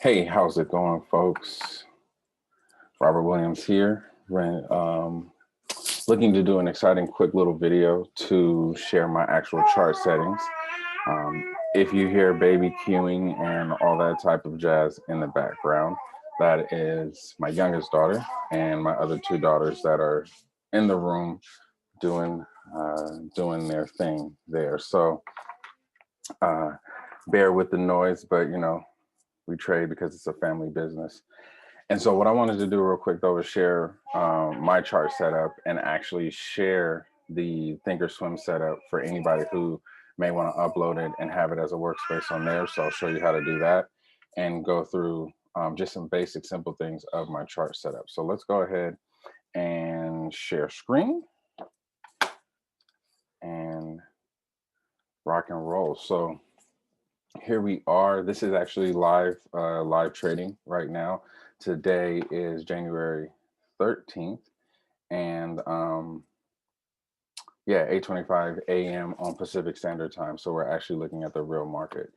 Hey, how's it going, folks? Robert Williams here. Looking to do an exciting, quick little video to share my actual chart settings. If you hear baby cueing and all that type of jazz in the background, that is my youngest daughter and my other two daughters that are in the room doing doing their thing there. So uh, bear with the noise, but we trade because it's a family business. And so what I wanted to do real quick though is share my chart setup and actually share the Thinkorswim setup for anybody who may want to upload it and have it as a workspace on there. So I'll show you how to do that and go through just some basic simple things of my chart setup. So let's go ahead and share screen and rock and roll. So here we are. This is actually live trading right now. Today is January 13th, and yeah, 8:25 a.m. on Pacific Standard Time. So we're actually looking at the real market.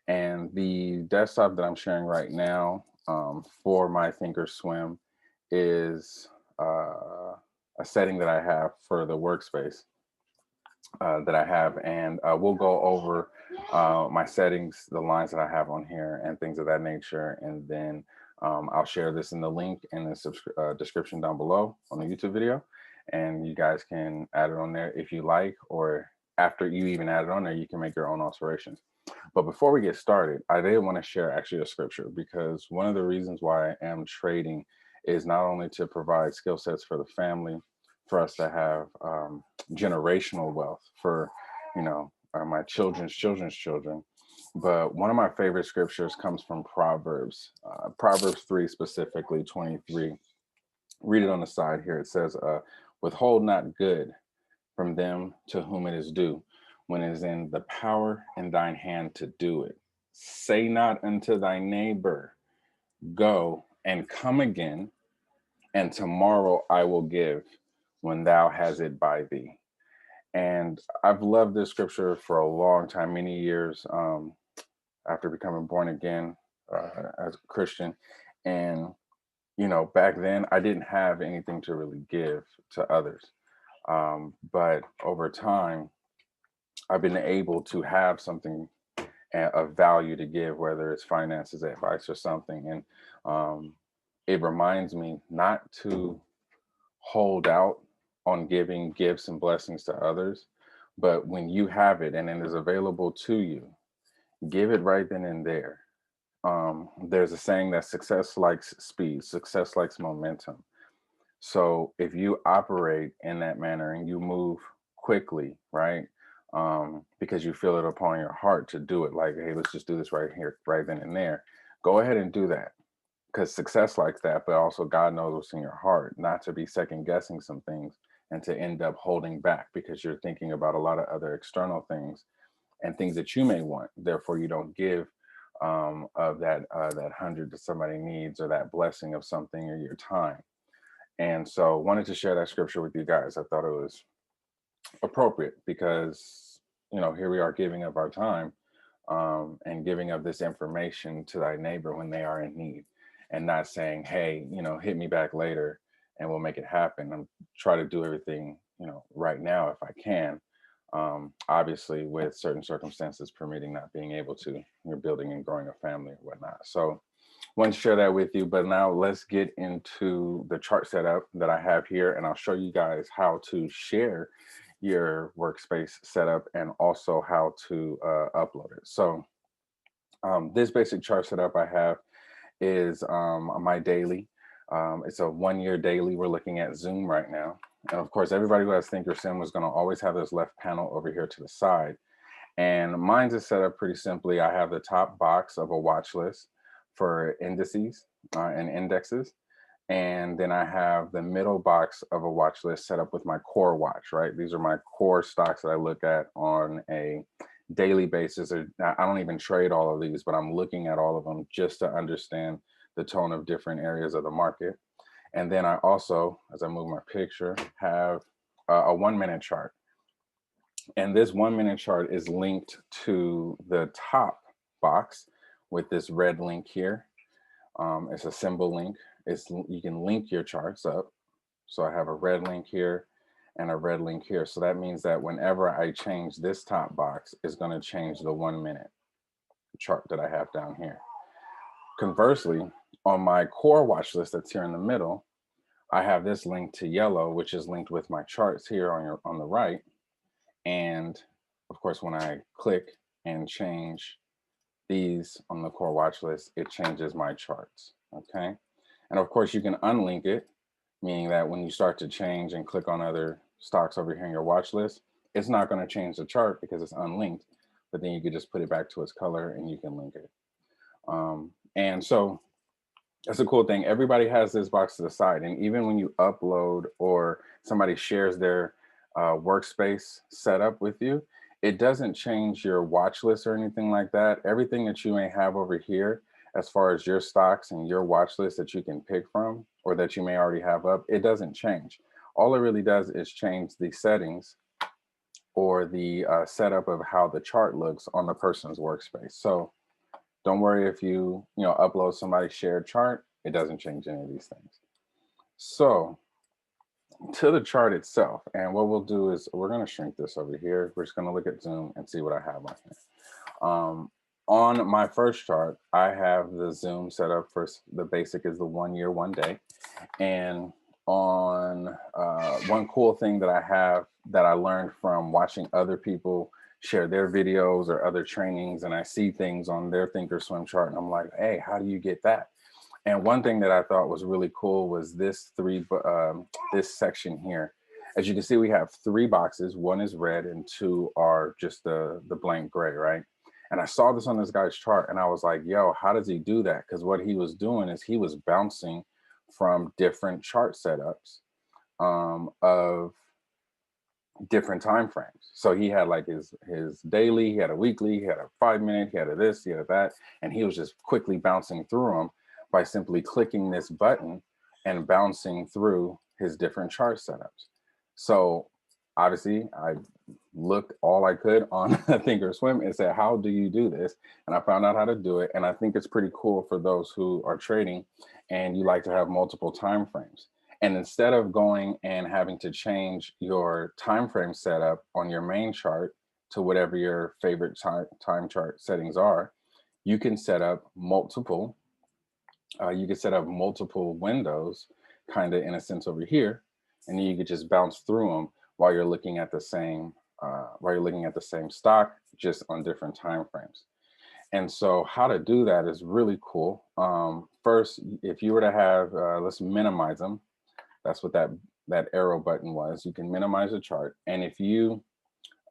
And the desktop that I'm sharing right now for my Thinkorswim is a setting that I have for the workspace that I have, and we'll go over my settings, the lines that I have on here, and things of that nature. And then I'll share this in the link in the description down below on the YouTube video, and you guys can add it on there if you like, or after you even add it on there, you can make your own alterations. But before we get started, I did want to share actually a scripture, because one of the reasons why I am trading is not only to provide skill sets for the family, for us to have generational wealth for, my children's children. But one of my favorite scriptures comes from Proverbs, Proverbs 3, specifically 23. Read it on the side here. It says, withhold not good from them to whom it is due, when it is in the power in thine hand to do it. Say not unto thy neighbor, go and come again, and tomorrow I will give when thou has it by thee. And I've loved this scripture for a long time, many years after becoming born again as a Christian. And, back then I didn't have anything to really give to others. But over time, I've been able to have something of value to give, whether it's finances, advice, or something. And it reminds me not to hold out on giving gifts and blessings to others, but when you have it and it is available to you, give it right then and there. There's a saying that success likes speed, success likes momentum. So if you operate in that manner and you move quickly, right? Because you feel it upon your heart to do it, like, hey, let's just do this right here, right then and there. Go ahead and do that, because success likes that, but also God knows what's in your heart, not to be second guessing some things and to end up holding back because you're thinking about a lot of other external things and things that you may want. Therefore, you don't give of that hundred that somebody needs, or that blessing of something, or your time. And so wanted to share that scripture with you guys. I thought it was appropriate because, here we are giving of our time and giving of this information to thy neighbor when they are in need, and not saying, hey, hit me back later and we'll make it happen. I'm try to do everything, right now if I can. Obviously, with certain circumstances permitting, not being able to, you're building and growing a family or whatnot. So wanted to share that with you. But now let's get into the chart setup that I have here, and I'll show you guys how to share your workspace setup and also how to upload it. So this basic chart setup I have is my daily. It's a 1-year daily. We're looking at Zoom right now. And of course, everybody who has Thinkorswim is going to always have this left panel over here to the side. And mine's is set up pretty simply. I have the top box of a watch list for indices and indexes. And then I have the middle box of a watch list set up with my core watch, right? These are my core stocks that I look at on a daily basis. I don't even trade all of these, but I'm looking at all of them just to understand the tone of different areas of the market. And then I also, as I move my picture, have a 1-minute chart. And this 1-minute chart is linked to the top box with this red link here. It's a symbol link. You can link your charts up. So I have a red link here and a red link here. So that means that whenever I change this top box, it's going to change the 1 minute chart that I have down here. Conversely, on my core watch list that's here in the middle, I have this link to yellow, which is linked with my charts here on the right. And of course, when I click and change these on the core watch list, it changes my charts, okay? And of course, you can unlink it, meaning that when you start to change and click on other stocks over here in your watch list, it's not going to change the chart because it's unlinked, but then you could just put it back to its color and you can link it. And so that's a cool thing. Everybody has this box to the side. And even when you upload or somebody shares their workspace setup with you, it doesn't change your watch list or anything like that. Everything that you may have over here, as far as your stocks and your watch list that you can pick from or that you may already have up, it doesn't change. All it really does is change the settings or the setup of how the chart looks on the person's workspace. So don't worry if you upload somebody's shared chart, it doesn't change any of these things. So to the chart itself, and what we'll do is we're going to shrink this over here. We're just going to look at Zoom and see what I have on here. On my first chart, I have the Zoom set up for the basic is the 1 year, 1 day. And on one cool thing that I have that I learned from watching other people share their videos or other trainings, and I see things on their Thinkorswim chart and I'm like, hey, how do you get that? And one thing that I thought was really cool was this this section here. As you can see, we have 3 boxes. 1 is red and 2 are just the blank gray, right? And I saw this on this guy's chart and I was like, yo, how does he do that? Because what he was doing is he was bouncing from different chart setups of different time frames. So he had like his daily, he had a weekly, he had a 5 minute, he had a this, he had a that, and he was just quickly bouncing through them by simply clicking this button and bouncing through his different chart setups. So obviously I looked all I could on Thinkorswim and said, how do you do this? And I found out how to do it. And I think it's pretty cool for those who are trading and you like to have multiple time frames. And instead of going and having to change your time frame setup on your main chart to whatever your favorite time chart settings are, you can set up multiple. You can set up multiple windows, kind of in a sense over here, and then you could just bounce through them while you're looking at the same stock, just on different time frames. And so how to do that is really cool. First, if you were to have, let's minimize them. That's what that arrow button was. You can minimize the chart. And if you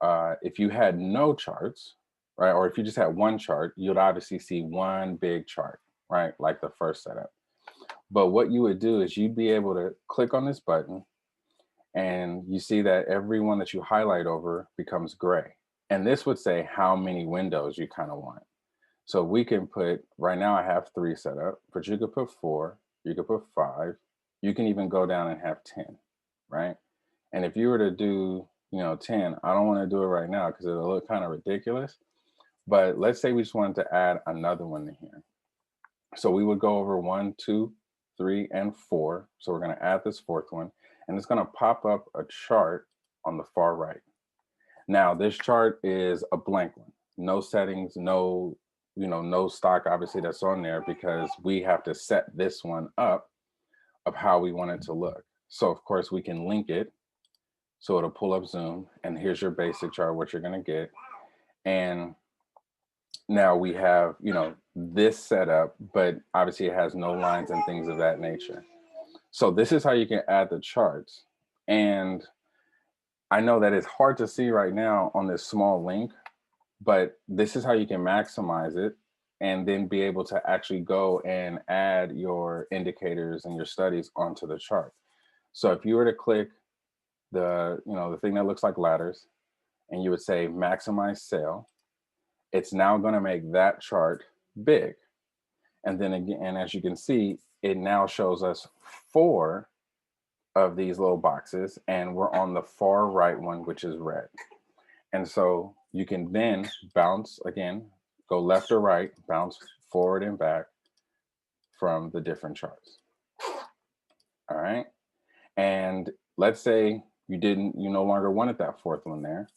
had no charts, right, or if you just had one chart, you'd obviously see one big chart, right, like the first setup. But what you would do is you'd be able to click on this button and you see that every one that you highlight over becomes gray. And this would say how many windows you kind of want. So we can put, right now I have 3 set up, but you could put 4, you could put 5, you can even go down and have 10, right? And if you were to do, 10, I don't want to do it right now because it'll look kind of ridiculous. But let's say we just wanted to add another one to here. So we would go over 1, 2, 3, and 4. So we're going to add this 4th one, and it's going to pop up a chart on the far right. Now this chart is a blank one, no settings, no stock obviously that's on there because we have to set this one up of how we want it to look. So of course we can link it. So it'll pull up Zoom and here's your basic chart, what you're going to get. And now we have, this setup, but obviously it has no lines and things of that nature. So this is how you can add the charts. And I know that it's hard to see right now on this small link, but this is how you can maximize it and then be able to actually go and add your indicators and your studies onto the chart. So if you were to click the thing that looks like ladders and you would say maximize sale, it's now going to make that chart big. And then again, and as you can see, it now shows us 4 of these little boxes and we're on the far right one, which is red. And so you can then bounce again, go left or right, bounce forward and back, from the different charts. All right. And let's say you no longer wanted that fourth one there.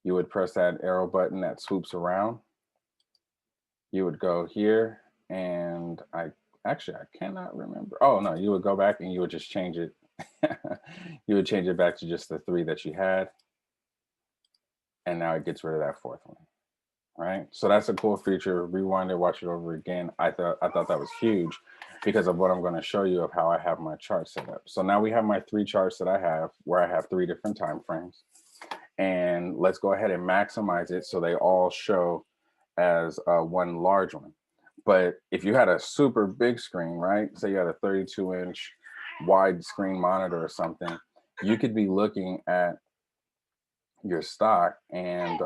You would press that arrow button that swoops around. You would go here, and I cannot remember. Oh no, you would go back and you would just change it. You would change it back to just the 3 that you had. And now it gets rid of that fourth one. Right. So that's a cool feature. Rewind it, watch it over again. I thought that was huge because of what I'm going to show you of how I have my chart set up. So now we have my 3 charts that I have where I have 3 different time frames. And let's go ahead and maximize it so they all show as one large one. But if you had a super big screen, right? Say you had a 32-inch wide screen monitor or something, you could be looking at your stock and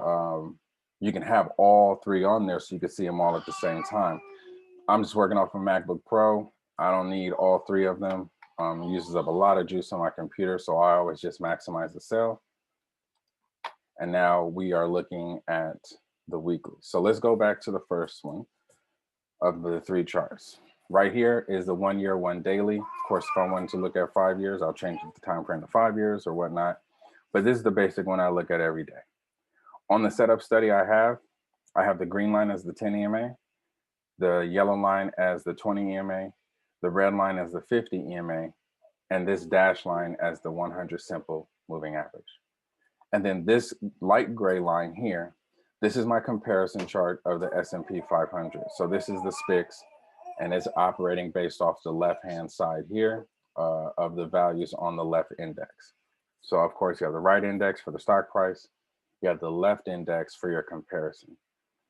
you can have all 3 on there so you can see them all at the same time. I'm just working off a MacBook Pro. I don't need all 3 of them. It uses up a lot of juice on my computer, so I always just maximize the sell. And now we are looking at the weekly. So let's go back to the first one of the 3 charts. Right here is the 1 year, 1 daily. Of course, if I wanted to look at 5 years, I'll change the time frame to 5 years or whatnot. But this is the basic one I look at every day. On the setup study I have the green line as the 10 EMA, the yellow line as the 20 EMA, the red line as the 50 EMA, and this dash line as the 100 simple moving average. And then this light gray line here, this is my comparison chart of the S&P 500. So this is the SPIX, and it's operating based off the left-hand side here of the values on the left index. So of course you have the right index for the stock price, you have the left index for your comparison.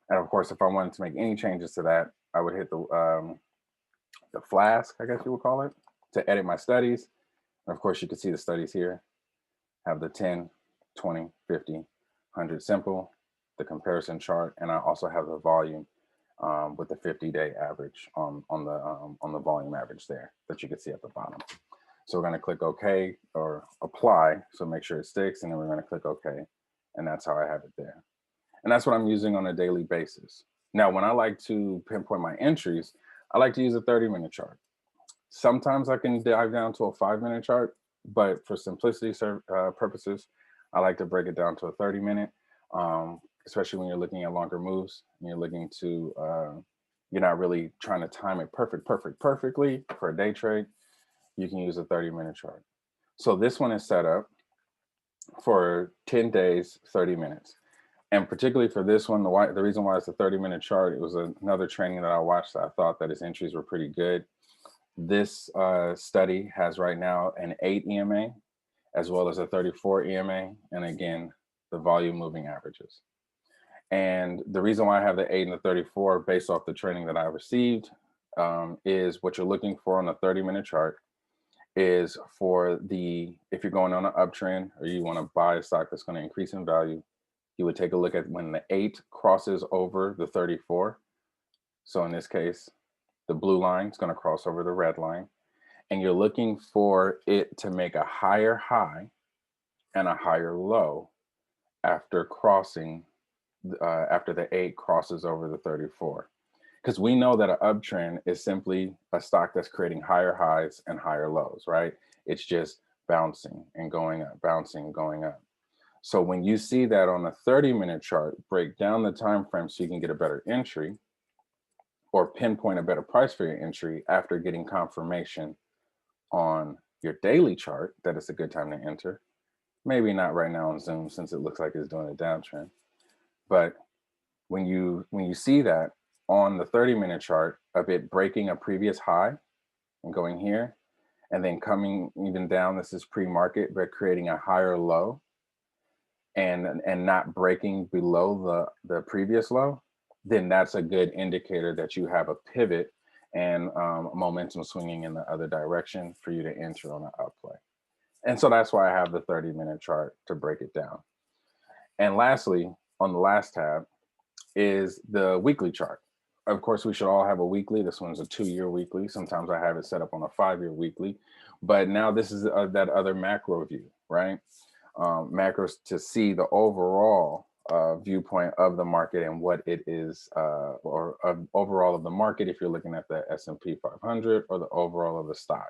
And of course, if I wanted to make any changes to that, I would hit the flask, I guess you would call it, to edit my studies. And of course, you can see the studies here, have the 10, 20, 50, 100 simple, the comparison chart, and I also have the volume with the 50-day average on the volume average there that you can see at the bottom. So we're going to click OK or apply, so make sure it sticks, and then we're going to click OK, and that's how I have it there. And that's what I'm using on a daily basis. Now, when I like to pinpoint my entries, I like to use a 30-minute chart. Sometimes I can dive down to a 5-minute chart, but for simplicity purposes, I like to break it down to a 30-minute, especially when you're looking at longer moves and you're looking to, you're not really trying to time it perfectly for a day trade. You can use a 30-minute chart. So this one is set up for 10 days, 30 minutes. And particularly for this one, the reason why it's a 30-minute chart, it was another training that I watched that I thought that his entries were pretty good. This study has right now an 8 EMA, as well as a 34 EMA, and again, the volume moving averages. And the reason why I have the 8 and the 34 based off the training that I received is what you're looking for on a 30-minute chart is for if you're going on an uptrend or you want to buy a stock that's going to increase in value, you would take a look at when the 8 crosses over the 34. So in this case, the blue line is going to cross over the red line. And you're looking for it to make a higher high and a higher low after crossing, after the 8 crosses over the 34. Because we know that an uptrend is simply a stock that's creating higher highs and higher lows, right? It's just bouncing and going up, bouncing, going up. So when you see that on a 30-minute chart, break down the time frame so you can get a better entry or pinpoint a better price for your entry after getting confirmation on your daily chart that it's a good time to enter. Maybe not right now on Zoom since it looks like it's doing a downtrend. But when you see that on the 30-minute chart of it breaking a previous high and going here, and then coming even down, this is pre-market, but creating a higher low and not breaking below the previous low, then that's a good indicator that you have a pivot and momentum swinging in the other direction for you to enter on an upplay. And so that's why I have the 30-minute chart to break it down. And lastly, on the last tab is the weekly chart. Of course, we should all have a weekly. This one's a 2-year weekly. Sometimes I have it set up on a 5-year weekly, but now this is that other macro view, right? Macros to see the overall viewpoint of the market and what it is, or overall of the market, if you're looking at the S&P 500 or the overall of the stock.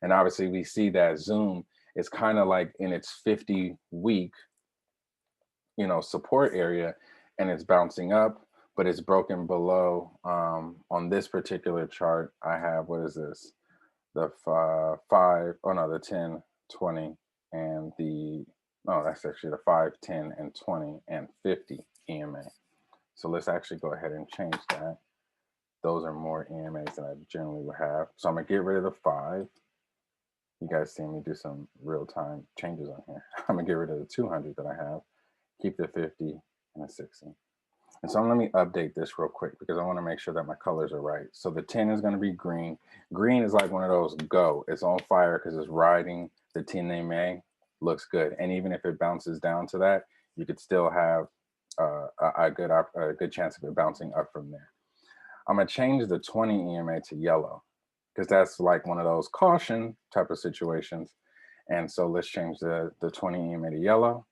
And obviously we see that Zoom is kind of like in its 50-week, support area, and it's bouncing up, but it's broken below. On this particular chart, I have, what is this? The the 10, 20, and that's actually the 5, 10, and 20, and 50 EMA. So let's actually go ahead and change that. Those are more EMAs than I generally would have. So I'm gonna get rid of the 5. You guys see me do some real-time changes on here. I'm gonna get rid of the 200 that I have, keep the 50 and the 60. And so let me update this real quick because I want to make sure that my colors are right. So the 10 is going to be green. Green is like one of those go. It's on fire because it's riding the 10 EMA. Looks good. And even if it bounces down to that, you could still have a good chance of it bouncing up from there. I'm going to change the 20 EMA to yellow because that's like one of those caution type of situations. And so let's change the 20 EMA to yellow.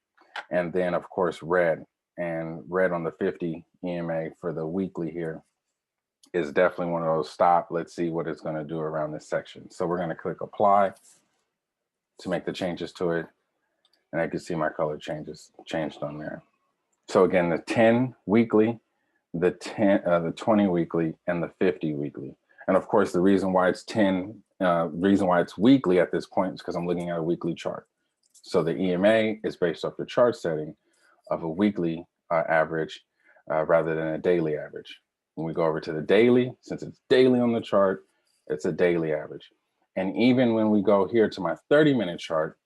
And then, of course, red. And red on the 50 EMA for the weekly here is definitely one of those stop. Let's see what it's going to do around this section. So we're going to click apply to make the changes to it. And I can see my color changed on there. So again, the 10 weekly, the 20 weekly, and the 50 weekly. And of course, the reason why it's reason why it's weekly at this point is because I'm looking at a weekly chart. So the EMA is based off the chart setting of a weekly average rather than a daily average. When we go over to the daily, since it's daily on the chart, it's a daily average. And even when we go here to my 30-minute chart,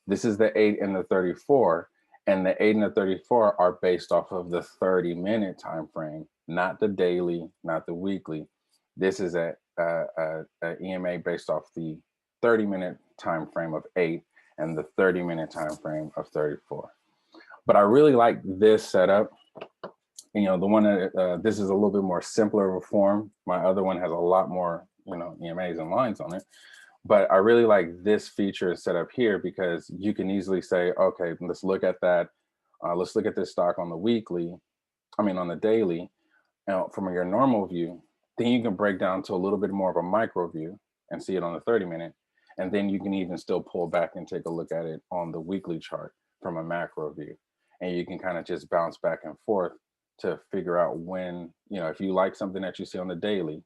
this is the 8 and the 34, and the 8 and the 34 are based off of the 30-minute time frame, not the daily, not the weekly. This is a EMA based off the 30-minute time frame of 8 and the 30-minute time frame of 34. But I really like this setup. The one that this is a little bit more simpler of a form. My other one has a lot more, EMAs and lines on it. But I really like this feature set up here because you can easily say, okay, let's look at that. Let's look at this stock on the on the daily, from your normal view. Then you can break down to a little bit more of a micro view and see it on the 30-minute. And then you can even still pull back and take a look at it on the weekly chart from a macro view. And you can kind of just bounce back and forth to figure out when, if you like something that you see on the daily,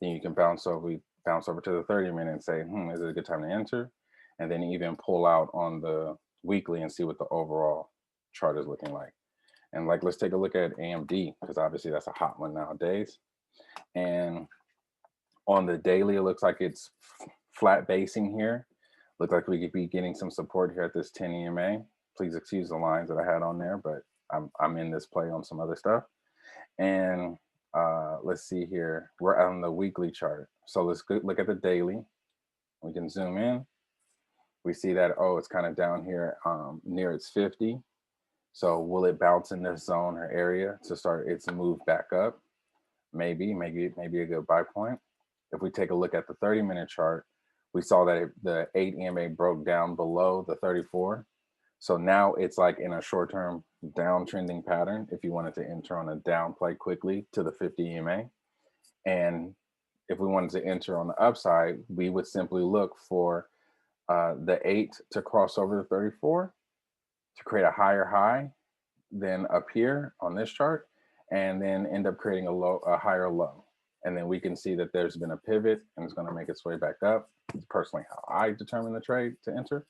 then you can bounce over to the 30-minute and say, is it a good time to enter? And then even pull out on the weekly and see what the overall chart is looking like. And let's take a look at AMD, because obviously that's a hot one nowadays. And on the daily, it looks like it's flat basing here. Looks like we could be getting some support here at this 10 EMA. Please excuse the lines that I had on there, but I'm in this play on some other stuff. And let's see here. We're on the weekly chart. So let's look at the daily. We can zoom in. We see that, it's kind of down here near its 50. So will it bounce in this zone or area to start its move back up? Maybe a good buy point. If we take a look at the 30-minute chart, we saw that the 8 EMA broke down below the 34. So now it's like in a short-term downtrending pattern if you wanted to enter on a down play quickly to the 50 EMA. And if we wanted to enter on the upside, we would simply look for the 8 to cross over the 34 to create a higher high than up here on this chart, and then end up creating a higher low. And then we can see that there's been a pivot and it's going to make its way back up. It's personally how I determine the trade to enter.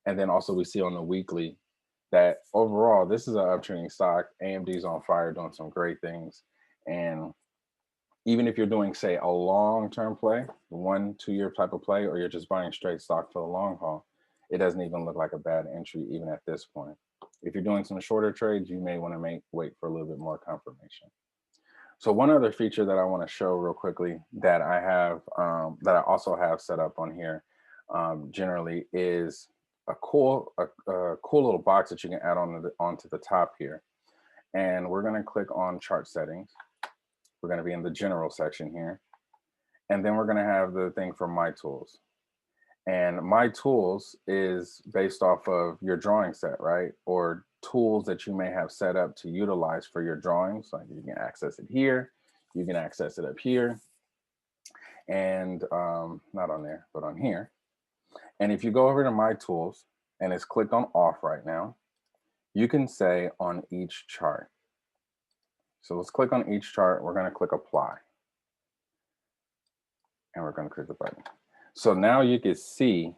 And then also we see on the weekly that overall, this is an uptrending stock. AMD's on fire, doing some great things. And even if you're doing, say, a long-term play, 1-2 year type of play, or you're just buying straight stock for the long haul, it doesn't even look like a bad entry even at this point. If you're doing some shorter trades, you may want to wait for a little bit more confirmation. So one other feature that I want to show real quickly that I have, that I also have set up on here, generally is a cool little box that you can add onto the top here. And we're going to click on chart settings. We're going to be in the general section here. And then we're going to have the thing for my tools. And my tools is based off of your drawing set, right? Or tools that you may have set up to utilize for your drawings. Like you can access it here, you can access it up here, and not on there, but on here. And if you go over to My Tools and it's clicked on Off right now, you can say on each chart. So let's click on each chart. We're going to click Apply. And we're going to click the button. So now you can see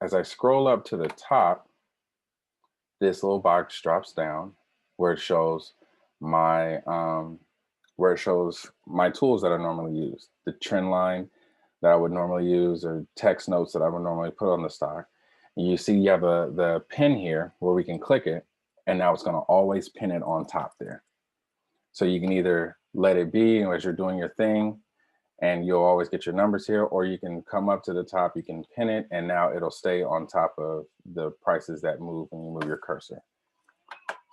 as I scroll up to the top, this little box drops down where it shows my tools that I normally use, the trend line that I would normally use, or text notes that I would normally put on the stock. And you see you have the pin here where we can click it, and now it's going to always pin it on top there. So you can either let it be as you're doing your thing, and you'll always get your numbers here, or you can come up to the top, you can pin it, and now it'll stay on top of the prices that move when you move your cursor.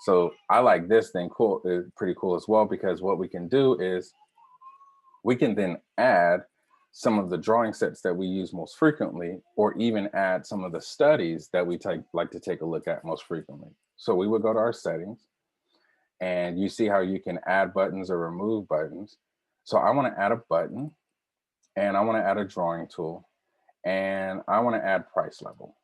So I like this thing, cool, it's pretty cool as well, because what we can do is we can then add some of the drawing sets that we use most frequently, or even add some of the studies that we like to take a look at most frequently. So we would go to our settings, and you see how you can add buttons or remove buttons. So I want to add a button, and I want to add a drawing tool, and I want to add price level.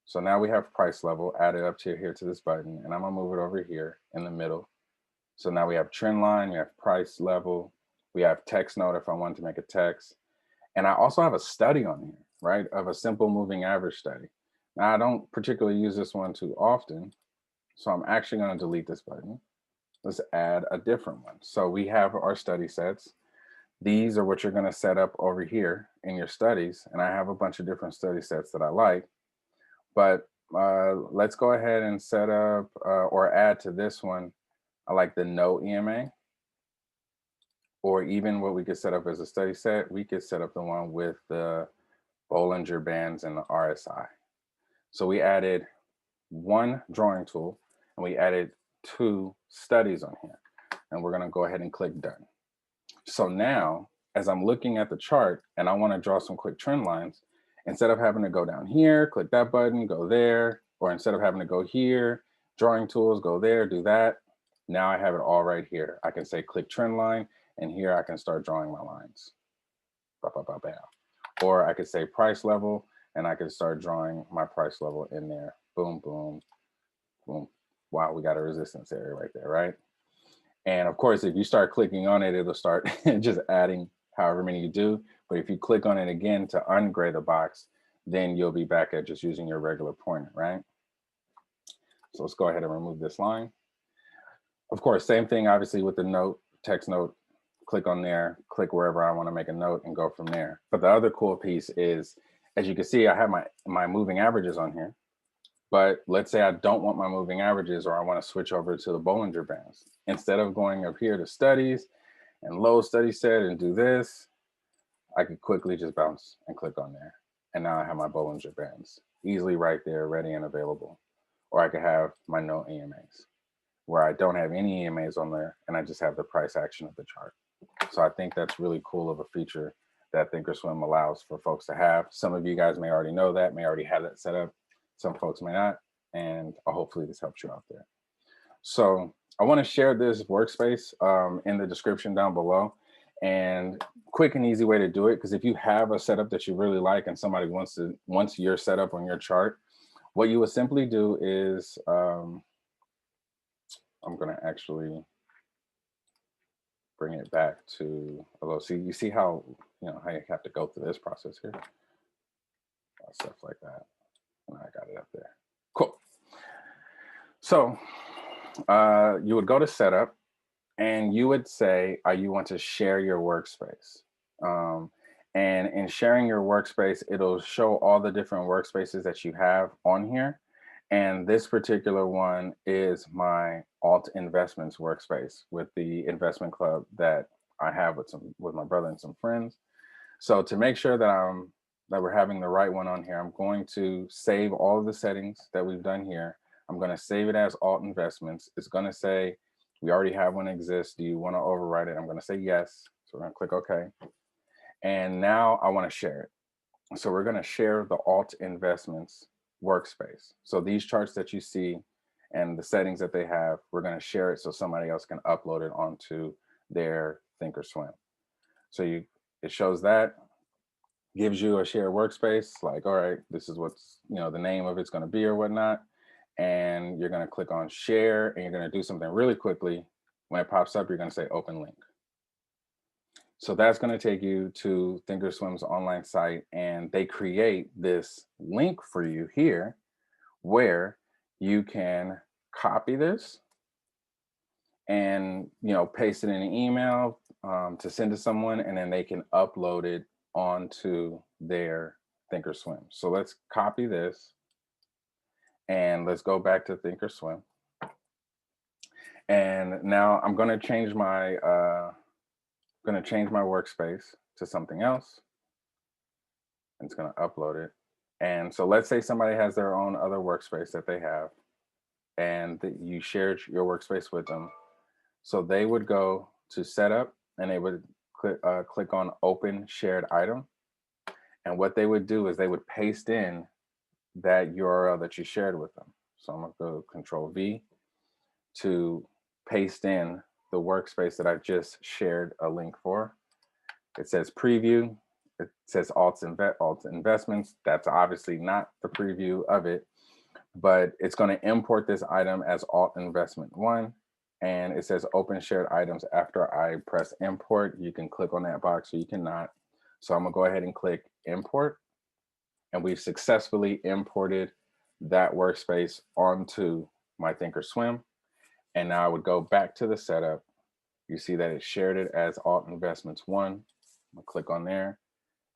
So now we have price level added up to here to this button, and I'm gonna move it over here in the middle. So now we have trend line, we have price level, we have text note if I wanted to make a text. And I also have a study on here, right, of a simple moving average study. Now I don't particularly use this one too often, so I'm actually gonna delete this button. Let's add a different one. So we have our study sets. These are what you're going to set up over here in your studies. And I have a bunch of different study sets that I like. But let's go ahead and set up or add to this one. I like the no EMA. Or even what we could set up as a study set, we could set up the one with the Bollinger Bands and the RSI. So we added one drawing tool, and we added 2 studies on here. And we're going to go ahead and click Done. So now, as I'm looking at the chart and I want to draw some quick trend lines, instead of having to go down here, click that button, go there, or instead of having to go here, drawing tools, go there, do that. Now I have it all right here. I can say click trend line, and here I can start drawing my lines. Or I could say price level, and I can start drawing my price level in there. Boom, boom, boom. Wow, we got a resistance area right there, right? And of course, if you start clicking on it, it'll start just adding however many you do. But if you click on it again to ungray the box, then you'll be back at just using your regular pointer, right? So let's go ahead and remove this line. Of course, same thing, obviously, with the note, text note, click on there, click wherever I want to make a note and go from there. But the other cool piece is, as you can see, I have my moving averages on here. But let's say I don't want my moving averages, or I want to switch over to the Bollinger Bands. Instead of going up here to studies and load study set and do this, I could quickly just bounce and click on there. And now I have my Bollinger Bands easily right there, ready and available. Or I could have my no EMAs, where I don't have any EMAs on there and I just have the price action of the chart. So I think that's really cool of a feature that Thinkorswim allows for folks to have. Some of you guys may already know that, may already have that set up. Some folks may not, and hopefully this helps you out there. So I want to share this workspace in the description down below, and quick and easy way to do it, because if you have a setup that you really like and somebody wants your setup on your chart, what you would simply do is, I'm going to actually bring it back to a little, see, you see how, how you have to go through this process here, stuff like that. And I got it up there. Cool. So you would go to setup, and you would say you want to share your workspace. And in sharing your workspace, it'll show all the different workspaces that you have on here. And this particular one is my alt investments workspace with the investment club that I have with my brother and some friends. So to make sure that we're having the right one on here, I'm going to save all of the settings that we've done here. I'm going to save it as alt investments. It's going to say, we already have one exist. Do you want to override it? I'm going to say yes. So we're going to click OK. And now I want to share it. So we're going to share the alt investments workspace. So these charts that you see and the settings that they have. We're going to share it so somebody else can upload it onto their Thinkorswim. So it shows that, gives you a shared workspace, like, all right, this is what's, the name of it's going to be or whatnot. And you're going to click on share, and you're going to do something really quickly. When it pops up, you're going to say open link. So that's going to take you to Thinkorswim's online site, and they create this link for you here where you can copy this and paste it in an email to send to someone, and then they can upload it onto their Thinkorswim. So let's copy this and let's go back to Thinkorswim. And now I'm going to change my workspace to something else. It's going to upload it. And so let's say somebody has their own other workspace that they have, and that you shared your workspace with them. So they would go to setup, and they would click on open shared item. And what they would do is they would paste in that URL that you shared with them. So I'm going to go Control V to paste in the workspace that I just shared a link for. It says preview. It says alt investments. That's obviously not the preview of it, but it's going to import this item as alt investment 1. And it says open shared items. After I press import, you can click on that box or you cannot. So I'm going to go ahead and click import. And we've successfully imported that workspace onto my Thinkorswim. And now I would go back to the setup. You see that it shared it as alt investments 1. I'm going to click on there.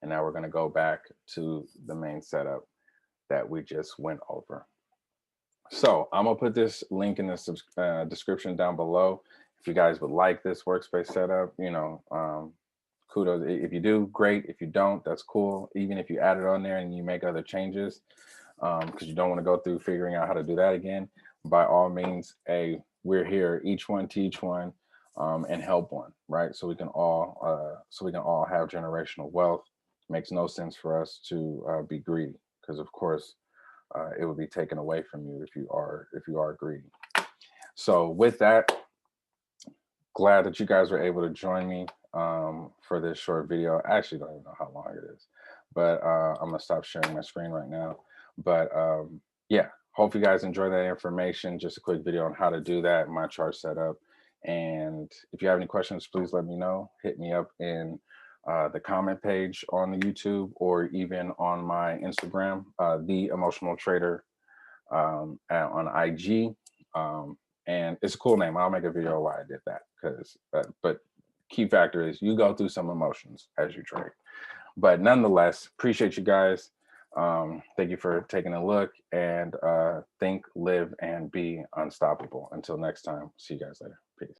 And now we're going to go back to the main setup that we just went over. So I'm going to put this link in the description down below. If you guys would like this workspace setup, kudos. If you do, great. If you don't, that's cool. Even if you add it on there and you make other changes, because you don't want to go through figuring out how to do that again, by all means, we're here, each one teach one, and help one, right? So we can all have generational wealth. Makes no sense for us to be greedy, because of course it would be taken away from you if you are greedy. So with that, glad that you guys were able to join me for this short video. I actually don't even know how long it is, but I'm gonna stop sharing my screen right now. But yeah, hope you guys enjoy that information. Just a quick video on how to do that, my chart setup. And if you have any questions, please let me know. Hit me up in the comment page on the YouTube, or even on my Instagram, The Emotional Trader on IG. And it's a cool name. I'll make a video why I did that, because but key factor is you go through some emotions as you trade. But nonetheless, appreciate you guys. Thank you for taking a look, and think, live, and be unstoppable. Until next time, see you guys later. Peace.